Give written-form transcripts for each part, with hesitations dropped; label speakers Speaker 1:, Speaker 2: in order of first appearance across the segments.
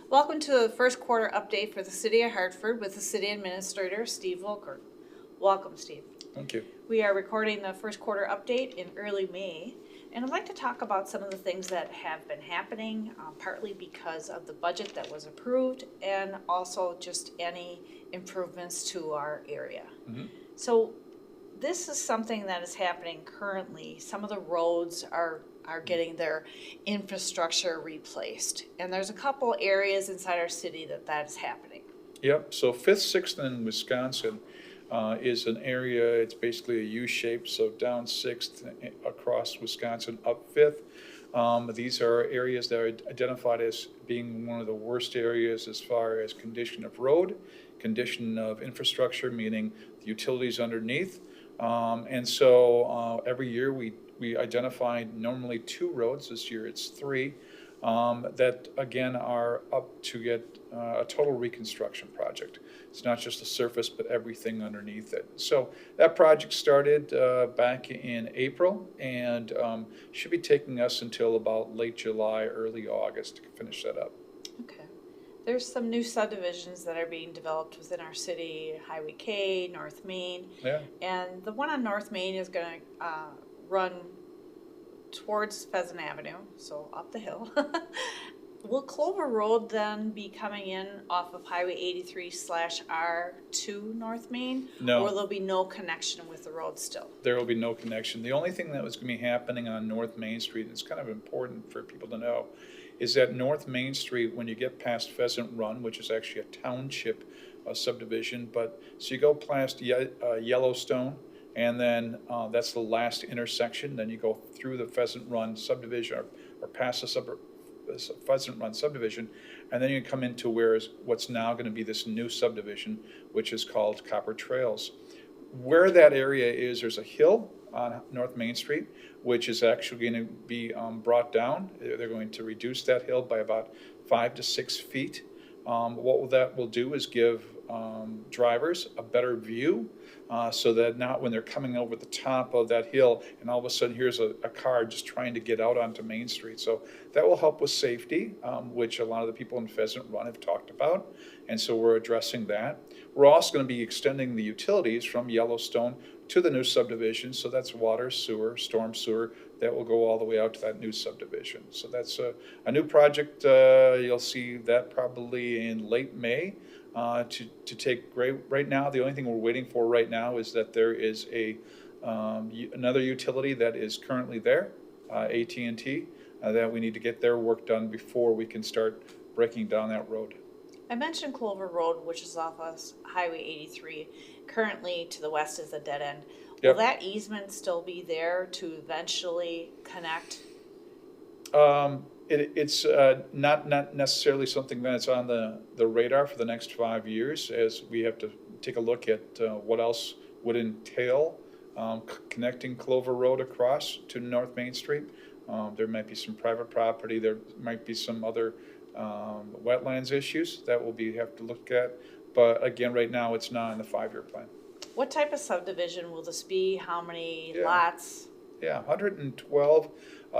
Speaker 1: Welcome to the first quarter update for the City of Hartford with the City Administrator, Steve Volker. Welcome, Steve.
Speaker 2: Thank you.
Speaker 1: We are recording the first quarter update in early May, and I'd like to talk about some of the things that have been happening, partly because of the budget that was approved, and also just any improvements to our area. So this is something that is happening currently. Some of the roads are getting their infrastructure replaced. And there's a couple areas inside our city that is happening.
Speaker 2: Yep, so 5th, 6th in Wisconsin is an area, it's basically a U shape, so down 6th across Wisconsin, up 5th. These are areas that are identified as being one of the worst areas as far as condition of road, condition of infrastructure, meaning the utilities underneath. And so every year we identify normally 2 roads. This year it's 3 that again are up to get a total reconstruction project. It's not just the surface, but everything underneath it. So that project started back in April and should be taking us until about late July, early August to finish that up.
Speaker 1: Okay. There's some new subdivisions that are being developed within our city, Highway K, North Main.
Speaker 2: Yeah.
Speaker 1: And the one on North Main is going to run towards Pheasant Avenue, so up the hill. Will Clover Road then be coming in off of Highway 83/R2 North Main?
Speaker 2: No.
Speaker 1: Or will there be no connection with the road still?
Speaker 2: There will be no connection. The only thing that was going to be happening on North Main Street, and it's kind of important for people to know, is that North Main Street, when you get past Pheasant Run, which is actually a township subdivision, but so you go past Yellowstone, and then that's the last intersection. Then you go through the Pheasant Run subdivision or past the Pheasant Run subdivision, and then you come into what's now going to be this new subdivision, which is called Copper Trails. Where that area is, there's a hill on North Main Street, which is actually going to be brought down. They're going to reduce that hill by about 5 to 6 feet. What that will do is give drivers a better view so that not when they're coming over the top of that hill and all of a sudden here's a car just trying to get out onto Main Street. So that will help with safety, which a lot of the people in Pheasant Run have talked about. And so we're addressing that. We're also going to be extending the utilities from Yellowstone to the new subdivision. So that's water, sewer, storm sewer that will go all the way out to that new subdivision. So that's a new project. You'll see that probably in late May. To take right now, the only thing we're waiting for right now is that there is another utility that is currently there, AT&T, that we need to get their work done before we can start breaking down that road.
Speaker 1: I mentioned Clover Road, which is off of Highway 83. Currently to the west is a dead end.
Speaker 2: Yep.
Speaker 1: Will that easement still be there to eventually connect?
Speaker 2: It's not necessarily something that's on the radar for the next 5 years, as we have to take a look at what else would entail connecting Clover Road across to North Main Street. There might be some private property. There might be some other wetlands issues that we'll have to look at. But again, right now, it's not in the 5-year plan.
Speaker 1: What type of subdivision will this be? How many lots?
Speaker 2: Yeah, 112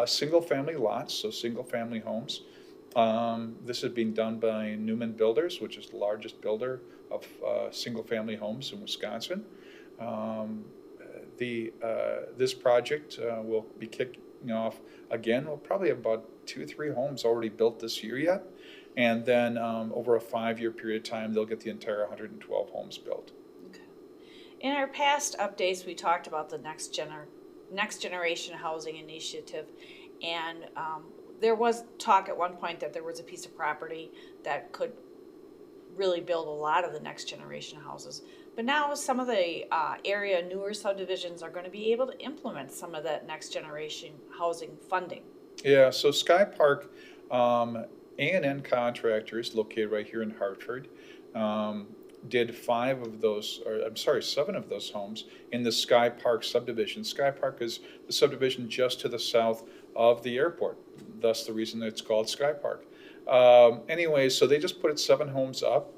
Speaker 2: single-family lots, so single-family homes. This is being done by Newman Builders, which is the largest builder of single-family homes in Wisconsin. This project will be kicking off again. We'll probably have about 2 or 3 homes already built this year yet, and then over a 5-year period of time, they'll get the entire 112 homes built.
Speaker 1: Okay. In our past updates, we talked about the Next Generation Housing Initiative, and there was talk at one point that there was a piece of property that could really build a lot of the next generation houses. But now some of the area newer subdivisions are going to be able to implement some of that next generation housing funding.
Speaker 2: Yeah, so Sky Park A&N Contractors, located right here in Hartford, did 7 of those homes in the Sky Park subdivision. Sky Park is the subdivision just to the south of the airport, thus the reason that it's called Sky Park. Anyway, so they just put 7 homes up.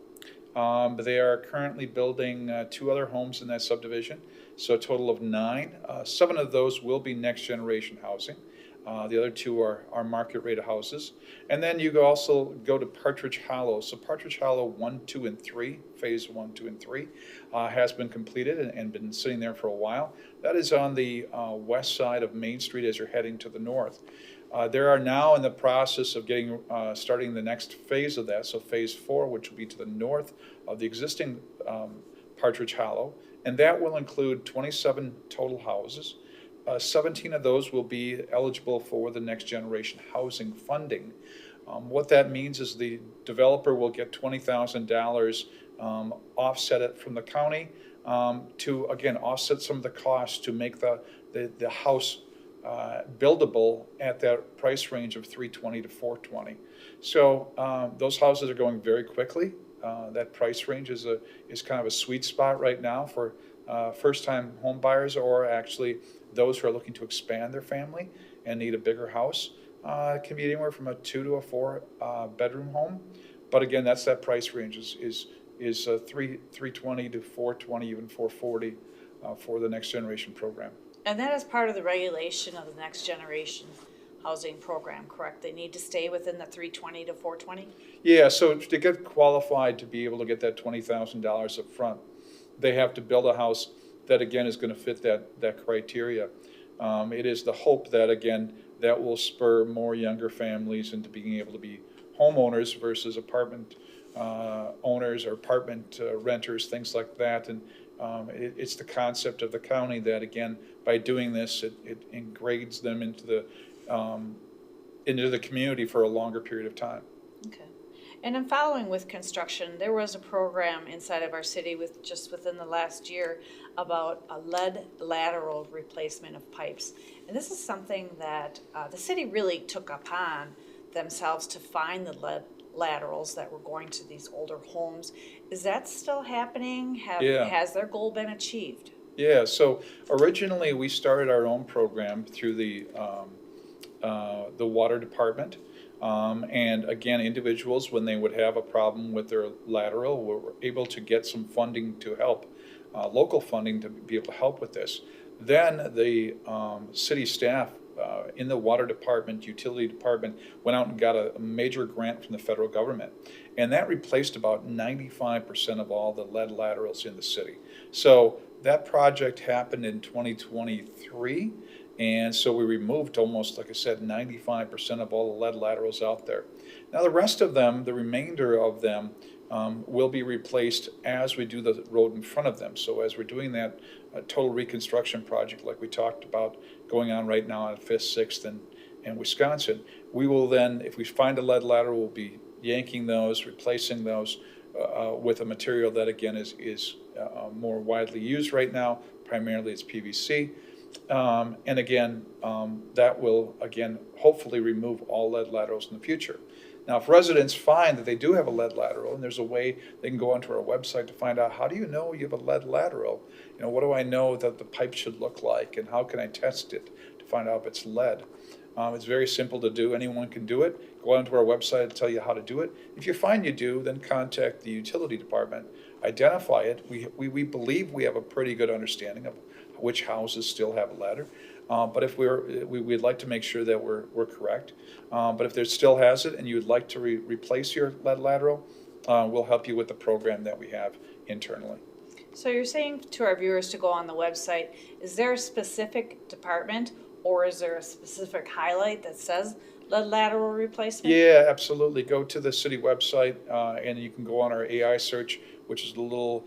Speaker 2: They are currently building 2 other homes in that subdivision, so a total of 9. 7 of those will be next generation housing. The other two are market rate houses. And then you also go to Partridge Hollow. So Partridge Hollow 1, 2, and 3, phase 1, 2, and 3, has been completed and been sitting there for a while. That is on the west side of Main Street as you're heading to the north. They are now in the process of getting starting the next phase of that, so phase 4, which will be to the north of the existing Partridge Hollow, and that will include 27 total houses. 17 of those will be eligible for the next generation housing funding. What that means is the developer will get $20,000 offset it from the county to, again, offset some of the costs to make the house buildable at that price range of 320 to 420. So those houses are going very quickly. That price range is kind of a sweet spot right now for first-time home buyers, or actually those who are looking to expand their family and need a bigger house. It can be anywhere from a 2 to a 4 bedroom home, but again, that's that price range is 320 to 420, even 440 for the next generation program.
Speaker 1: And that is part of the regulation of the next generation housing program, correct? They need to stay within the 320 to 420?
Speaker 2: Yeah, so to get qualified to be able to get that $20,000 up front, they have to build a house that, again, is going to fit that criteria. It is the hope that, again, that will spur more younger families into being able to be homeowners versus apartment owners or apartment renters, things like that. And it's the concept of the county that, again, by doing this, it engrades them into the community for a longer period of time.
Speaker 1: Okay. And in following with construction, there was a program inside of our city within the last year about a lead lateral replacement of pipes. And this is something that the city really took upon themselves to find the lead laterals that were going to these older homes. Is that still happening?
Speaker 2: Yeah.
Speaker 1: Has their goal been achieved?
Speaker 2: Yeah, so originally we started our own program through the water department. And again, individuals, when they would have a problem with their lateral, were able to get some funding to help, local funding to be able to help with this. Then the city staff in the water department, utility department, went out and got a major grant from the federal government. And that replaced about 95% of all the lead laterals in the city. So that project happened in 2023. And so we removed almost, like I said, 95% of all the lead laterals out there. Now the rest of them, the remainder of them, will be replaced as we do the road in front of them. So as we're doing that total reconstruction project like we talked about going on right now on 5th, 6th, and Wisconsin, we will then, if we find a lead lateral, we'll be yanking those, replacing those with a material that, again, is more widely used right now. Primarily it's PVC. And again, that will, again, hopefully remove all lead laterals in the future. Now, if residents find that they do have a lead lateral, and there's a way they can go onto our website to find out, how do you know you have a lead lateral? You know, what do I know that the pipe should look like, and how can I test it to find out if it's lead? It's very simple to do. Anyone can do it. Go onto our website to tell you how to do it. If you find you do, then contact the utility department. Identify it. We believe we have a pretty good understanding of which houses still have a ladder. But if we'd like to make sure that we're correct. But if there still has it and you would like to replace your lead lateral, we'll help you with the program that we have internally.
Speaker 1: So you're saying to our viewers to go on the website. Is there a specific department, or is there a specific highlight that says lead lateral replacement?
Speaker 2: Yeah, absolutely. Go to the city website and you can go on our AI search, which is the little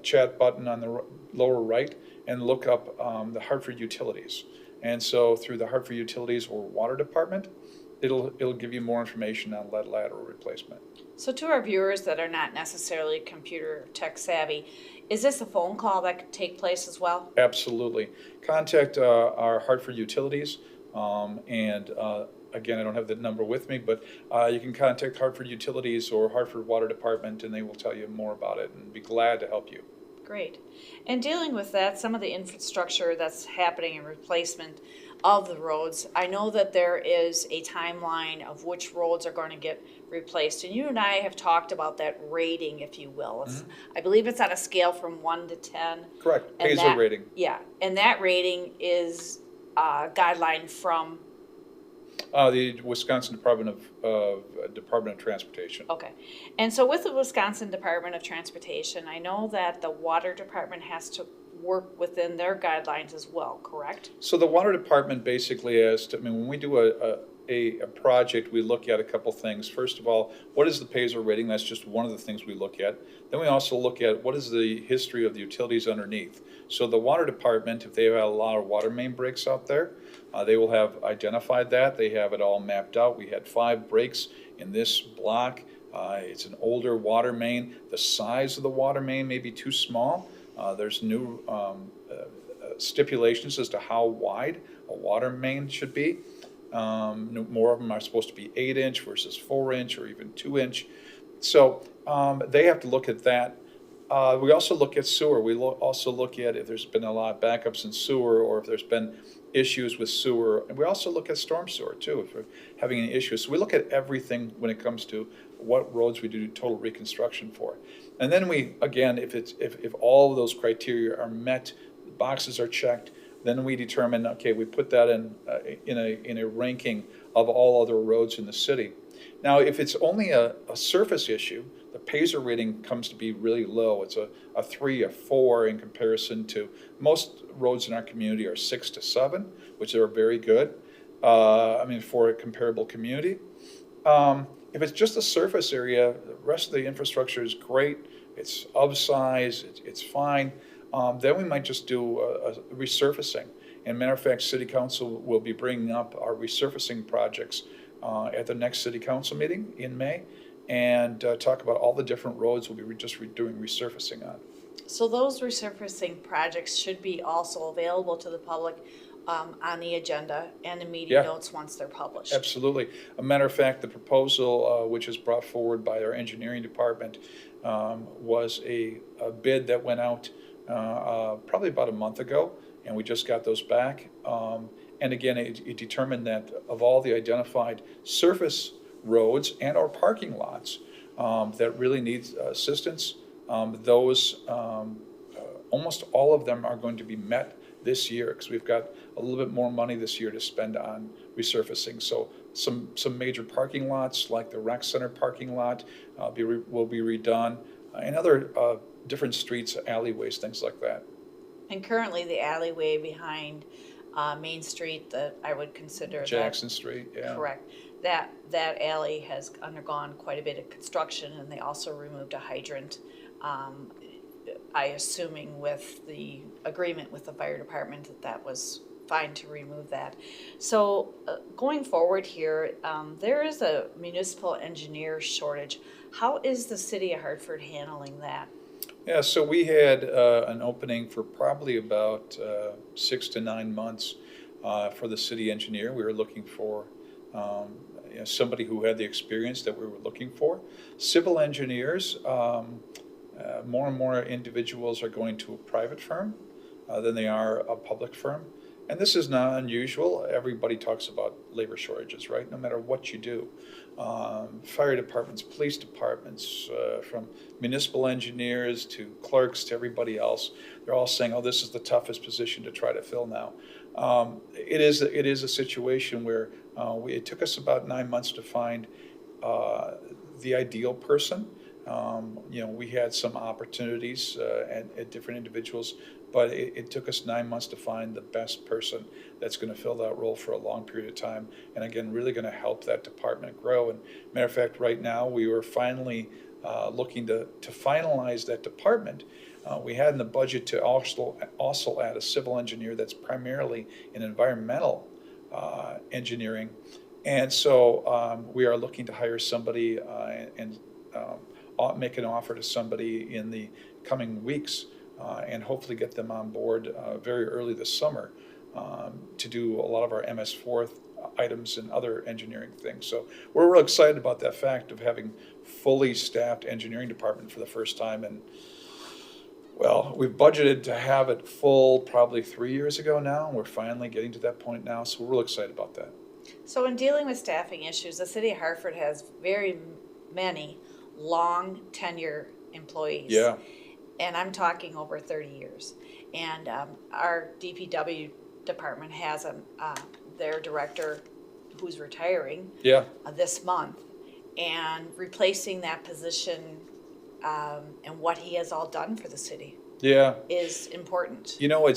Speaker 2: chat button on the lower right, and look up the Hartford Utilities. And so through the Hartford Utilities or Water Department, it'll give you more information on lead lateral replacement.
Speaker 1: So to our viewers that are not necessarily computer tech savvy, is this a phone call that could take place as well?
Speaker 2: Absolutely. Contact our Hartford Utilities, and again, I don't have the number with me, but you can contact Hartford Utilities or Hartford Water Department, and they will tell you more about it and be glad to help you.
Speaker 1: Great. And dealing with that, some of the infrastructure that's happening in replacement of the roads, I know that there is a timeline of which roads are going to get replaced. And you and I have talked about that rating, if you will. Mm-hmm. I believe it's on a scale from 1 to 10.
Speaker 2: Correct. PASER rating.
Speaker 1: Yeah. And that rating is a guideline from
Speaker 2: The Wisconsin Department of Transportation.
Speaker 1: Okay. And so with the Wisconsin Department of Transportation, I know that the water department has to work within their guidelines as well, correct?
Speaker 2: So the water department basically has to, I mean, when we do a project, we look at a couple things. First of all, what is the Paisley rating? That's just one of the things we look at. Then we also look at what is the history of the utilities underneath. So the water department, if they have a lot of water main breaks out there, they will have identified that. They have it all mapped out. We had 5 breaks in this block. It's an older water main. The size of the water main may be too small. There's new stipulations as to how wide a water main should be. More of them are supposed to be 8-inch versus 4-inch or even 2-inch. So they have to look at that. We also look at sewer. We also look at if there's been a lot of backups in sewer or if there's been issues with sewer. And we also look at storm sewer too if we're having any issues. So we look at everything when it comes to what roads we do total reconstruction for. And then we, again, if all of those criteria are met, the boxes are checked, then we determine, okay, we put that in a ranking of all other roads in the city. Now, if it's only a surface issue, the Paisley rating comes to be really low. It's a 3, a 4 in comparison to most roads in our community are 6 to 7, which are very good. For a comparable community. If it's just a surface area, the rest of the infrastructure is great. It's of size. It's fine. Then we might just do a resurfacing. And matter of fact, City Council will be bringing up our resurfacing projects at the next City Council meeting in May, and talk about all the different roads we'll be doing resurfacing on.
Speaker 1: So those resurfacing projects should be also available to the public on the agenda and the meeting notes once they're published.
Speaker 2: Absolutely. A matter of fact, the proposal, which is brought forward by our engineering department, was a bid that went out probably about a month ago, and we just got those back. And again, it determined that of all the identified surface roads and or parking lots that really need assistance, those almost all of them are going to be met this year because we've got a little bit more money this year to spend on resurfacing. So some major parking lots like the rec center parking lot will be redone, and other different streets, alleyways, things like that.
Speaker 1: And currently the alleyway behind Main Street that I would consider
Speaker 2: Jackson Street, yeah.
Speaker 1: Correct. That alley has undergone quite a bit of construction, and they also removed a hydrant. Assuming with the agreement with the fire department that was fine to remove that. So going forward here, there is a municipal engineer shortage. How is the city of Hartford handling that?
Speaker 2: Yeah, so we had an opening for probably about 6 to 9 months for the city engineer. We were looking for somebody who had the experience that we were looking for. Civil engineers, more and more individuals are going to a private firm than they are a public firm. And this is not unusual. Everybody talks about labor shortages, right? No matter what you do. Fire departments, police departments, from municipal engineers to clerks to everybody else, they're all saying, oh, this is the toughest position to try to fill now. It is a situation where it took us about 9 months to find the ideal person. We had some opportunities at different individuals, but it took us 9 months to find the best person that's going to fill that role for a long period of time, and again, really going to help that department grow. And matter of fact, right now we were finally looking to finalize that department. We had in the budget to also add a civil engineer that's primarily in environmental engineering, and so we are looking to hire somebody and make an offer to somebody in the coming weeks, and hopefully get them on board very early this summer to do a lot of our MS4 items and other engineering things. So we're real excited about that fact of having fully staffed engineering department for the first time. And well, we've budgeted to have it full probably 3 years ago now, and we're finally getting to that point now. So we're real excited about that.
Speaker 1: So in dealing with staffing issues, the city of Hartford has very many long tenure employees.
Speaker 2: Yeah.
Speaker 1: And I'm talking over 30 years. And our DPW department has their director who's retiring
Speaker 2: Yeah,
Speaker 1: this month, and replacing that position and what he has all done for the city
Speaker 2: yeah.
Speaker 1: is important.
Speaker 2: You know,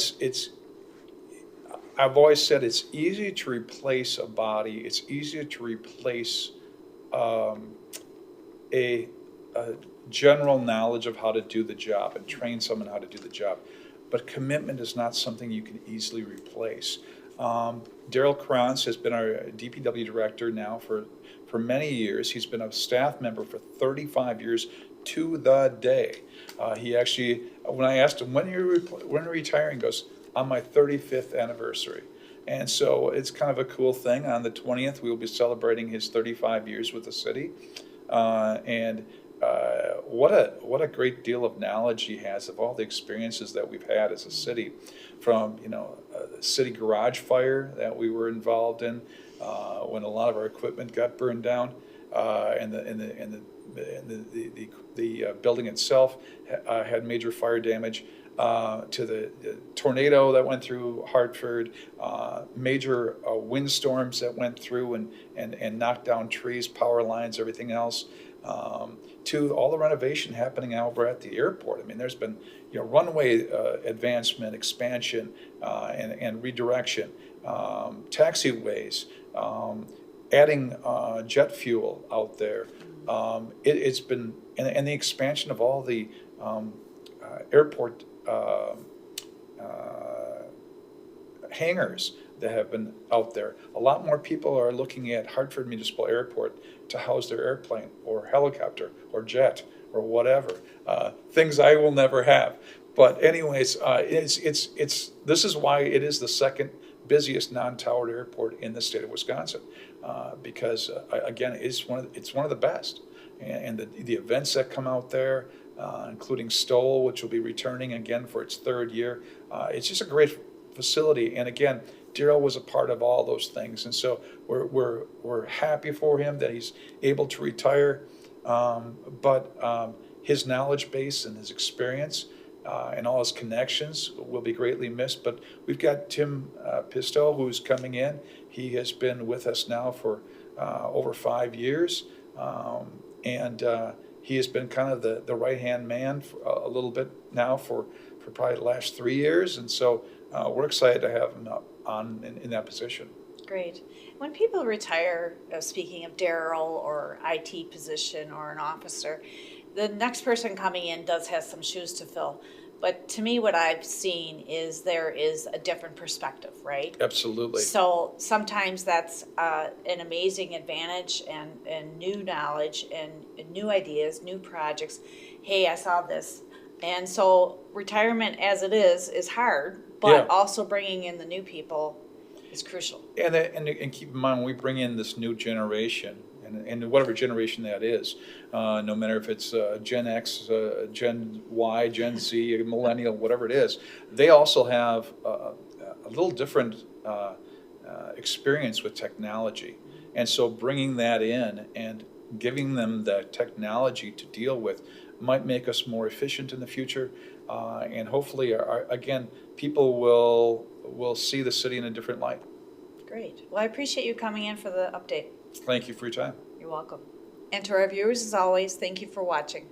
Speaker 2: I've always said it's easy to replace a body. It's easier to replace um, a, a general knowledge of how to do the job and train someone how to do the job. But commitment is not something you can easily replace. Daryl Krantz has been our DPW director now for many years. He's been a staff member for 35 years to the day. He actually, when I asked him, when are you retiring? He goes, on my 35th anniversary. And so it's kind of a cool thing. On the 20th, we will be celebrating his 35 years with the city. And what a great deal of knowledge he has of all the experiences that we've had as a city, from a city garage fire that we were involved in when a lot of our equipment got burned down, and the building itself had major fire damage. To the tornado that went through Hartford, major windstorms that went through and knocked down trees, power lines, everything else, to all the renovation happening over at the airport. I mean, there's been runway advancement, expansion, and redirection, taxiways, adding jet fuel out there. It's been, and the expansion of all the airport hangars that have been out there. A lot more people are looking at Hartford Municipal Airport to house their airplane or helicopter or jet or whatever. Things I will never have. But anyways, this is why it is the second busiest non-towered airport in the state of Wisconsin, because again, it's one of the best, and the events that come out there, including Stoll, which will be returning again for its third year. It's just a great facility, and again, Daryl was a part of all those things, and so we're happy for him that he's able to retire. But his knowledge base and his experience and all his connections will be greatly missed. But we've got Tim Pisto, who's coming in. He has been with us now for over 5 years, and he has been kind of the right-hand man for a little bit now for probably the last 3 years, and so we're excited to have him on in that position.
Speaker 1: Great. When people retire, speaking of Daryl or IT position or an officer, the next person coming in does have some shoes to fill. But to me, what I've seen is there is a different perspective, right?
Speaker 2: Absolutely.
Speaker 1: So sometimes that's an amazing advantage and new knowledge and new ideas, new projects. Hey, I saw this. And so retirement as it is hard, but
Speaker 2: Yeah.
Speaker 1: also bringing in the new people is crucial.
Speaker 2: And keep in mind, when we bring in this new generation, and whatever generation that is, no matter if it's Gen X, Gen Y, Gen Z, millennial, whatever it is, they also have a little different experience with technology. And so bringing that in and giving them the technology to deal with might make us more efficient in the future. And hopefully, again, people will see the city in a different light.
Speaker 1: Great. Well, I appreciate you coming in for the update.
Speaker 2: Thank you for your time.
Speaker 1: You're welcome. And to our viewers, as always, thank you for watching.